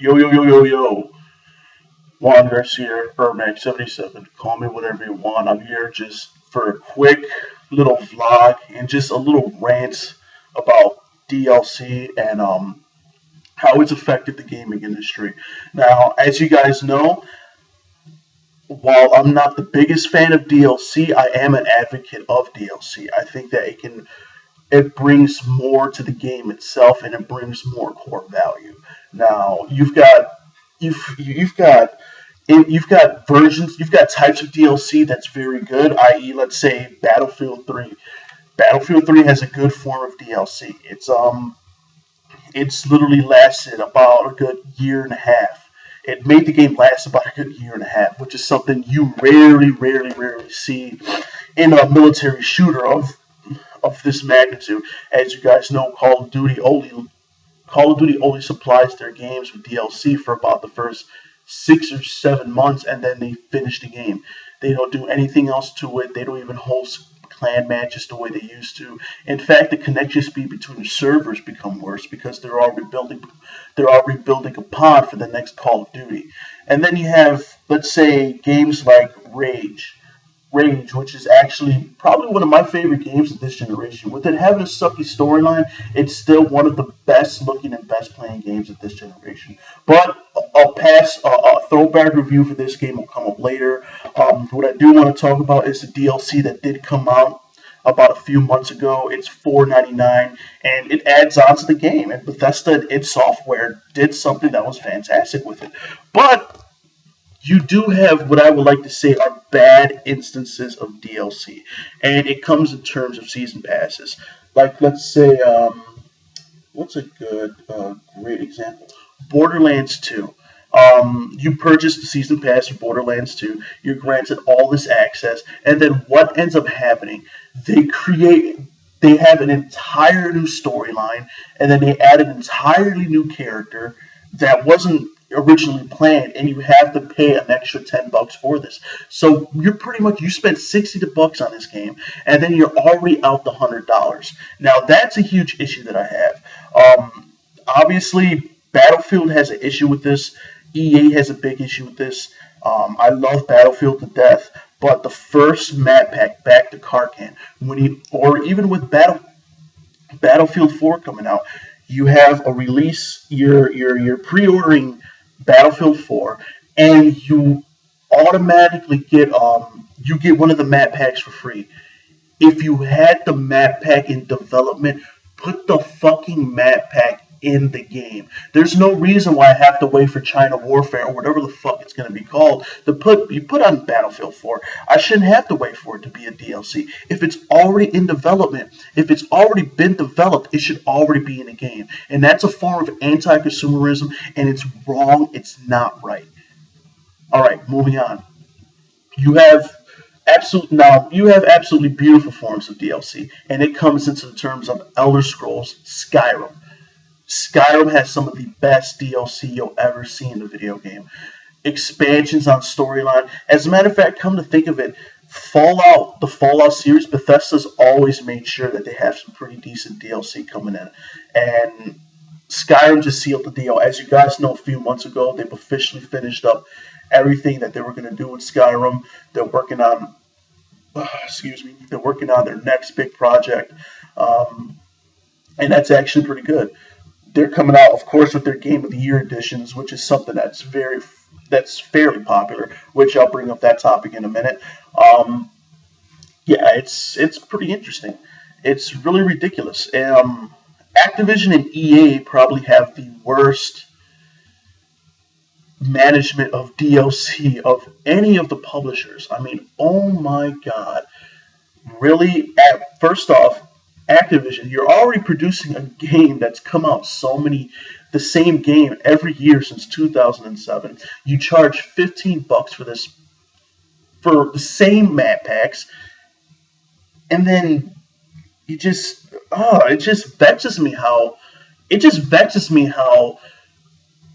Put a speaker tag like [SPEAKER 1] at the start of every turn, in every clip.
[SPEAKER 1] Yo, yo, yo, yo, yo. Juan Garcia, Burmac77. Call me whatever you want. I'm here just for a quick little vlog and just a little rant about DLC and how it's affected the gaming industry. Now, as you guys know, while I'm not the biggest fan of DLC, I am an advocate of DLC. I think that it brings more to the game itself and it brings more core value. Now, you've got versions, you've got types of DLC that's very good, i.e., let's say Battlefield 3. Battlefield 3 has a good form of DLC. It's literally lasted about a good year and a half. It made the game last about a good year and a half, which is something you rarely see in a military shooter of this magnitude. As you guys know, Call of Duty only supplies their games with DLC for about the first 6 or 7 months, and then they finish the game. They don't do anything else to it. They don't even host clan matches the way they used to. In fact, the connection speed between the servers become worse because they're all rebuilding a pod for the next Call of Duty. And then you have, let's say, games like Rage, which is actually probably one of my favorite games of this generation. With it having a sucky storyline, it's still one of the best looking and best playing games of this generation. But a throwback review for this game will come up later. What I do want to talk about is the DLC that did come out about a few months ago. It's $4.99 and it adds on to the game. And Bethesda and id Software did something that was fantastic with it. But you do have what I would like to say are bad instances of DLC, and it comes in terms of season passes. Like, let's say, what's a great example? Borderlands 2. You purchase the season pass for Borderlands 2, you're granted all this access, and then what ends up happening? They have an entire new storyline, and then they add an entirely new character that wasn't originally planned, and you have to pay an extra $10 for this. So you spent $60 on this game, and then you're already out the $100. Now that's a huge issue that I have. Obviously, Battlefield has an issue with this. EA has a big issue with this. I love Battlefield to death, but the first map pack, Back to Karkan, or even with Battlefield 4 coming out, you have a release. You're pre-ordering Battlefield 4, and you automatically get one of the map packs for free. If you had the map pack in development, put the fucking map pack in the game. There's no reason why I have to wait for China Warfare or whatever the fuck it's going to be called to put on Battlefield 4. I shouldn't have to wait for it to be a DLC. If it's already in development, if it's already been developed, it should already be in the game. And that's a form of anti-consumerism, and it's wrong. It's not right. All right, moving on. You have absolutely beautiful forms of DLC, and it comes into the terms of Elder Scrolls Skyrim. Skyrim has some of the best DLC you'll ever see in a video game. Expansions on storyline. As a matter of fact, come to think of it, the Fallout series, Bethesda's always made sure that they have some pretty decent DLC coming in. And Skyrim just sealed the deal. As you guys know, a few months ago, they've officially finished up everything that they were going to do with Skyrim. They're working on, their next big project. And that's actually pretty good. They're coming out, of course, with their Game of the Year editions, which is something that's fairly popular, which I'll bring up that topic in a minute. It's pretty interesting. It's really ridiculous. Activision and EA probably have the worst management of DLC of any of the publishers. I mean, oh my god. Really, first off, Activision, you're already producing a game that's come out the same game every year since 2007. You charge $15 for this, for the same map packs, and then it just vexes me how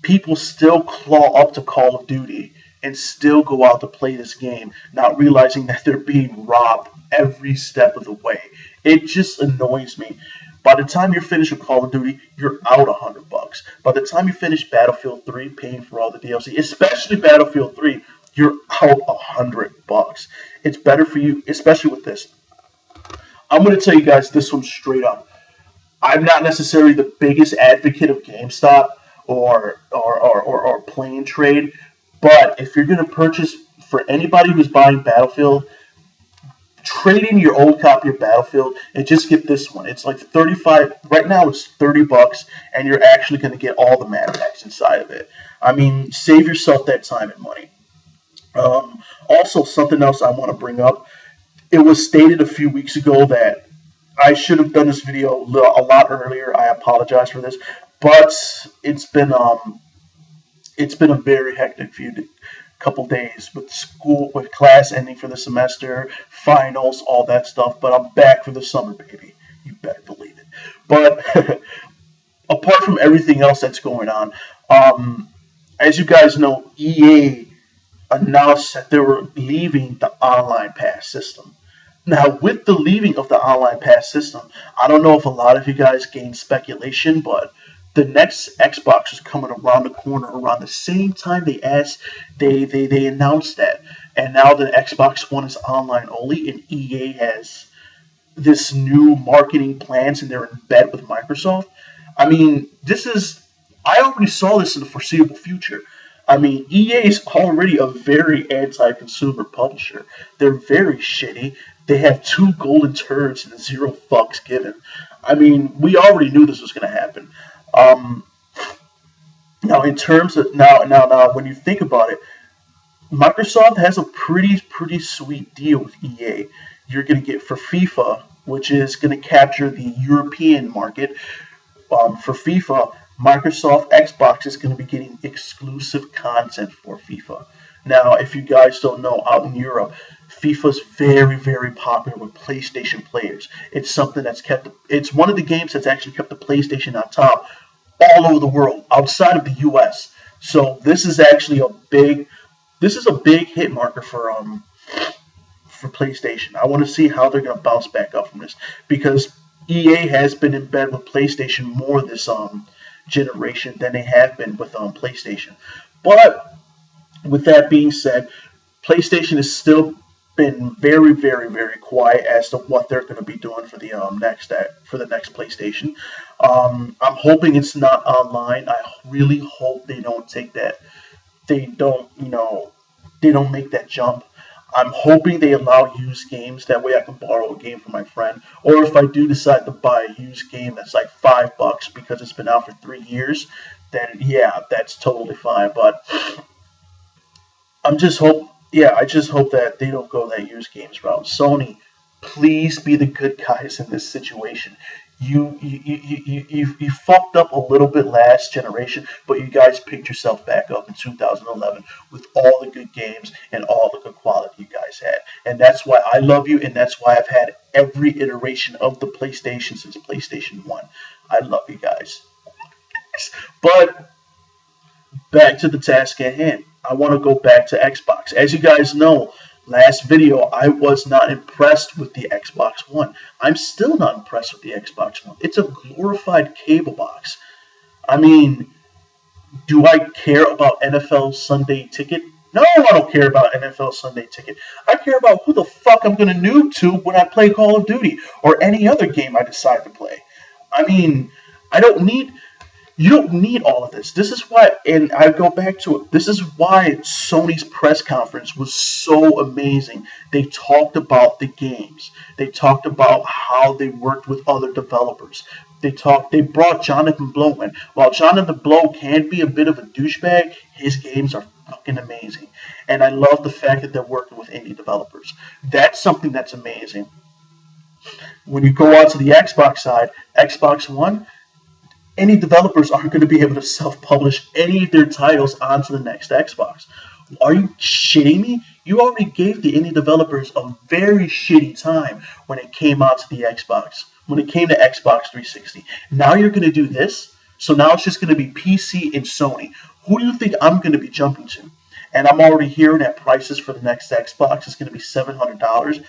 [SPEAKER 1] people still claw up to Call of Duty and still go out to play this game, not realizing that they're being robbed every step of the way. It just annoys me. By the time you're finished with Call of Duty, you're out $100. By the time you finish Battlefield 3, paying for all the DLC, especially Battlefield 3, you're out $100. It's better for you, especially with this. I'm going to tell you guys this one straight up. I'm not necessarily the biggest advocate of GameStop or Play and Trade, but if you're going to purchase, for anybody who's buying Battlefield, trade in your old copy of Battlefield and just get this one. It's like 35. Right now it's $30, and you're actually going to get all the Mad Packs inside of it. I mean, save yourself that time and money. Also, something else I want to bring up. It was stated a few weeks ago that I should have done this video a lot earlier. I apologize for this, but it's been a very hectic couple days with school, with class ending for the semester, finals, all that stuff. But I'm back for the summer, baby. You better believe it. But apart from everything else that's going on, as you guys know, EA announced that they were leaving the Online Pass system. Now, with the leaving of the Online Pass system, I don't know if a lot of you guys gained speculation, but the next Xbox is coming around the corner around the same time they announced that. And now the Xbox One is online only, and EA has this new marketing plans, and they're in bed with Microsoft. I mean, I already saw this in the foreseeable future. I mean, EA is already a very anti-consumer publisher. They're very shitty. They have 2 golden turds and 0 fucks given. I mean, we already knew this was going to happen. Now, in terms of now, when you think about it, Microsoft has a pretty sweet deal with EA. You're going to get for FIFA, which is going to capture the European market. For FIFA, Microsoft Xbox is going to be getting exclusive content for FIFA. Now, if you guys don't know, out in Europe, FIFA's very, very popular with PlayStation players. It's something that's it's one of the games that's actually kept the PlayStation on top all over the world, outside of the US. So this is actually a big hit marker for PlayStation. I want to see how they're going to bounce back up from this, because EA has been in bed with PlayStation more this generation than they have been with PlayStation. But with that being said, PlayStation has still been very, very, very quiet as to what they're going to be doing for the next PlayStation. I'm hoping it's not online. I really hope they don't take that. They don't make that jump. I'm hoping they allow used games. That way I can borrow a game from my friend. Or if I do decide to buy a used game that's like $5 because it's been out for 3 years, then yeah, that's totally fine. But I just hope that they don't go that used games route. Sony, please be the good guys in this situation. You fucked up a little bit last generation, but you guys picked yourself back up in 2011 with all the good games and all the good quality you guys had. And that's why I love you, and that's why I've had every iteration of the PlayStation since PlayStation 1. I love you guys. But back to the task at hand. I want to go back to Xbox. As you guys know, last video, I was not impressed with the Xbox One. I'm still not impressed with the Xbox One. It's a glorified cable box. I mean, do I care about NFL Sunday Ticket? No, I don't care about NFL Sunday Ticket. I care about who the fuck I'm going to noob to when I play Call of Duty or any other game I decide to play. I mean, you don't need all of this. This is why, and I go back to it, this is why Sony's press conference was so amazing. They talked about the games. They talked about how they worked with other developers. They brought Jonathan Blow in. While Jonathan Blow can be a bit of a douchebag, his games are fucking amazing. And I love the fact that they're working with indie developers. That's something that's amazing. When you go out to the Xbox side, Xbox One, any developers aren't going to be able to self-publish any of their titles onto the next Xbox. Are you shitting me? You already gave the indie developers a very shitty time when it came out to the Xbox, when it came to Xbox 360. Now you're going to do this? So now it's just going to be PC and Sony. Who do you think I'm going to be jumping to? And I'm already hearing that prices for the next Xbox is going to be $700.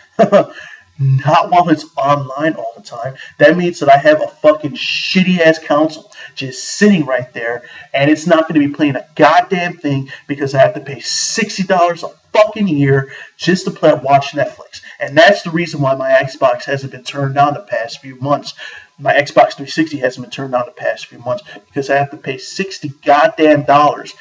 [SPEAKER 1] Not while it's online all the time. That means that I have a fucking shitty ass console just sitting right there, and it's not going to be playing a goddamn thing because I have to pay $60 a fucking year just to watch Netflix. And that's the reason why my Xbox hasn't been turned on the past few months. My Xbox 360 hasn't been turned on the past few months because I have to pay $60 goddamn dollars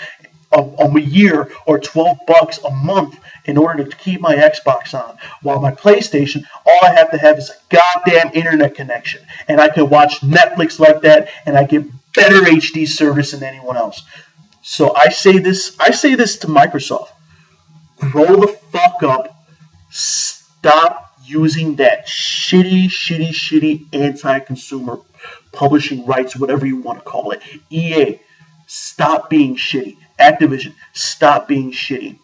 [SPEAKER 1] a year or $12 a month in order to keep my Xbox on. While my PlayStation, all I have to have is a goddamn internet connection, and I can watch Netflix like that, and I get better HD service than anyone else. So I say this to Microsoft: grow the fuck up. Stop using that shitty anti-consumer publishing rights, whatever you want to call it. EA, stop being shitty. Activision, stop being shitty.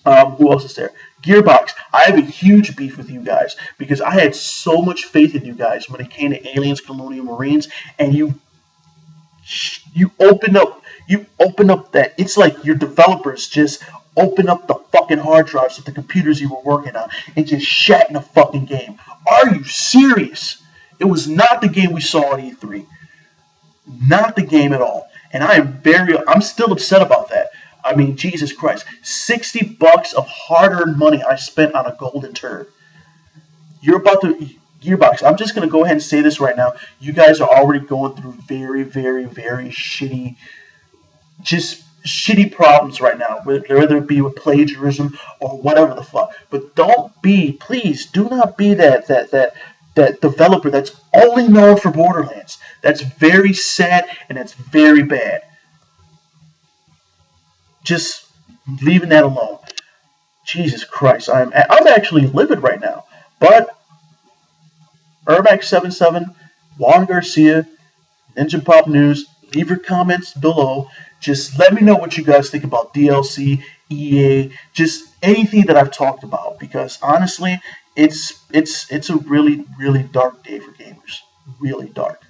[SPEAKER 1] Who else is there? Gearbox. I have a huge beef with you guys because I had so much faith in you guys when it came to Aliens, Colonial Marines, and you open up that. It's like your developers just open up the fucking hard drives of the computers you were working on and just shat in a fucking game. Are you serious? It was not the game we saw at E3. Not the game at all. And I'm still upset about that. I mean, Jesus Christ. $60 of hard-earned money I spent on a golden turd. Gearbox, I'm just going to go ahead and say this right now. You guys are already going through very, very, very shitty problems right now, whether it be with plagiarism or whatever the fuck. But please do not be that developer that's only known for Borderlands. That's very sad and that's very bad. Just leaving that alone. Jesus Christ, I'm actually livid right now. But Urmax77, Juan Garcia, Ninja Pop News, leave your comments below. Just let me know what you guys think about DLC, EA, just anything that I've talked about. Because honestly, it's a really, really dark day for gamers. Really dark.